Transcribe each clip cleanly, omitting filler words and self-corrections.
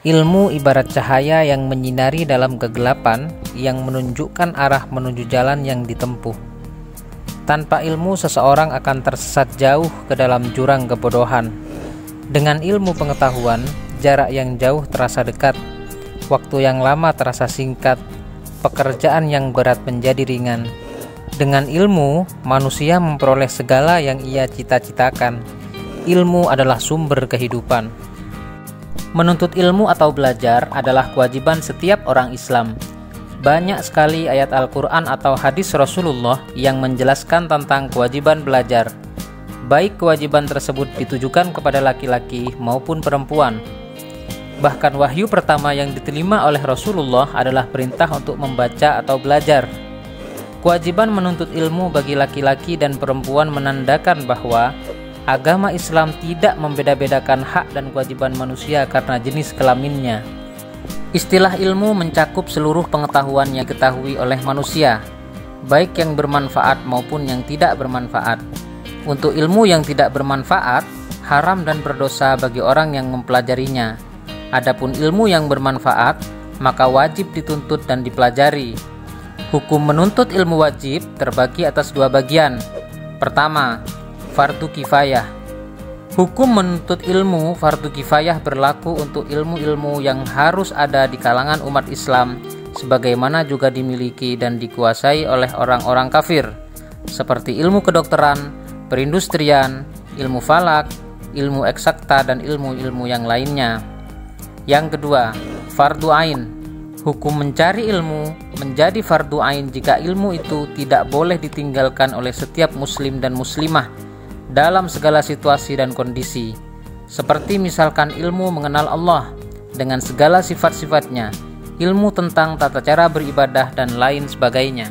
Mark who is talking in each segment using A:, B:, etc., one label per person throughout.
A: Ilmu ibarat cahaya yang menyinari dalam kegelapan, yang menunjukkan arah menuju jalan yang ditempuh. Tanpa ilmu, seseorang akan tersesat jauh ke dalam jurang kebodohan. Dengan ilmu pengetahuan, jarak yang jauh terasa dekat, waktu yang lama terasa singkat, pekerjaan yang berat menjadi ringan. Dengan ilmu, manusia memperoleh segala yang ia cita-citakan. Ilmu adalah sumber kehidupan. Menuntut ilmu atau belajar adalah kewajiban setiap orang Islam. Banyak sekali ayat Al-Quran atau hadis Rasulullah yang menjelaskan tentang kewajiban belajar. Baik kewajiban tersebut ditujukan kepada laki-laki maupun perempuan. Bahkan wahyu pertama yang diterima oleh Rasulullah adalah perintah untuk membaca atau belajar. Kewajiban menuntut ilmu bagi laki-laki dan perempuan menandakan bahwa agama Islam tidak membeda-bedakan hak dan kewajiban manusia karena jenis kelaminnya. Istilah ilmu mencakup seluruh pengetahuan yang diketahui oleh manusia, baik yang bermanfaat maupun yang tidak bermanfaat. Untuk ilmu yang tidak bermanfaat, haram dan berdosa bagi orang yang mempelajarinya. Adapun ilmu yang bermanfaat, maka wajib dituntut dan dipelajari. Hukum menuntut ilmu wajib terbagi atas dua bagian. Pertama, fardu kifayah. Hukum menuntut ilmu fardu kifayah berlaku untuk ilmu-ilmu yang harus ada di kalangan umat Islam, sebagaimana juga dimiliki dan dikuasai oleh orang-orang kafir, seperti ilmu kedokteran, perindustrian, ilmu falak, ilmu eksakta, dan ilmu-ilmu yang lainnya. Yang kedua, fardu ain. Hukum mencari ilmu menjadi fardu ain jika ilmu itu tidak boleh ditinggalkan oleh setiap muslim dan muslimah dalam segala situasi dan kondisi, seperti misalkan ilmu mengenal Allah dengan segala sifat-sifatnya, ilmu tentang tata cara beribadah, dan lain sebagainya.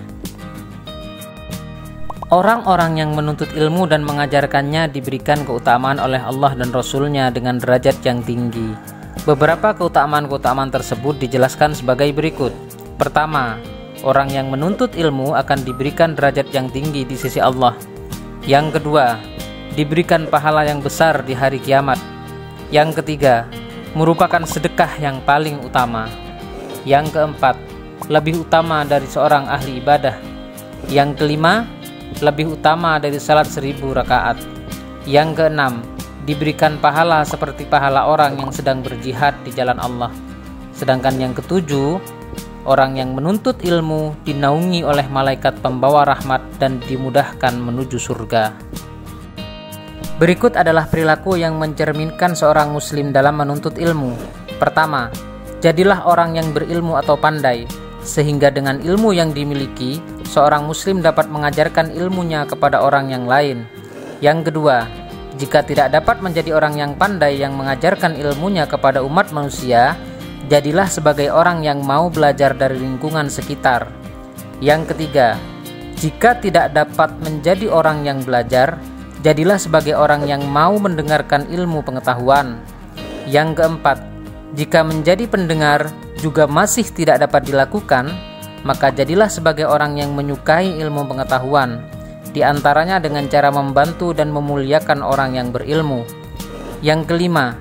A: Orang-orang yang menuntut ilmu dan mengajarkannya diberikan keutamaan oleh Allah dan Rasul-Nya dengan derajat yang tinggi. Beberapa keutamaan-keutamaan tersebut dijelaskan sebagai berikut. Pertama, orang yang menuntut ilmu akan diberikan derajat yang tinggi di sisi Allah. Yang kedua, diberikan pahala yang besar di hari kiamat. Yang ketiga, merupakan sedekah yang paling utama. Yang keempat, lebih utama dari seorang ahli ibadah. Yang kelima, lebih utama dari salat 1000 rakaat. Yang keenam, diberikan pahala seperti pahala orang yang sedang berjihad di jalan Allah. Sedangkan yang ketujuh, orang yang menuntut ilmu dinaungi oleh malaikat pembawa rahmat dan dimudahkan menuju surga. Berikut adalah perilaku yang mencerminkan seorang muslim dalam menuntut ilmu. Pertama, jadilah orang yang berilmu atau pandai, sehingga dengan ilmu yang dimiliki, seorang muslim dapat mengajarkan ilmunya kepada orang yang lain. Yang kedua, jika tidak dapat menjadi orang yang pandai yang mengajarkan ilmunya kepada umat manusia, jadilah sebagai orang yang mau belajar dari lingkungan sekitar. Yang ketiga, jika tidak dapat menjadi orang yang belajar, jadilah sebagai orang yang mau mendengarkan ilmu pengetahuan. Yang keempat, jika menjadi pendengar juga masih tidak dapat dilakukan, maka jadilah sebagai orang yang menyukai ilmu pengetahuan, di antaranya dengan cara membantu dan memuliakan orang yang berilmu. Yang kelima,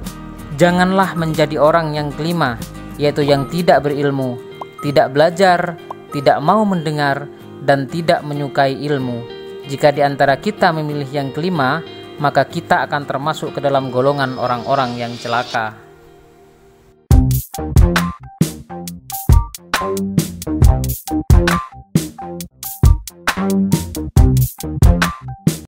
A: janganlah menjadi orang yang kelima, yaitu yang tidak berilmu, tidak belajar, tidak mau mendengar, dan tidak menyukai ilmu. Jika di antara kita memilih yang kelima, maka kita akan termasuk ke dalam golongan orang-orang yang celaka.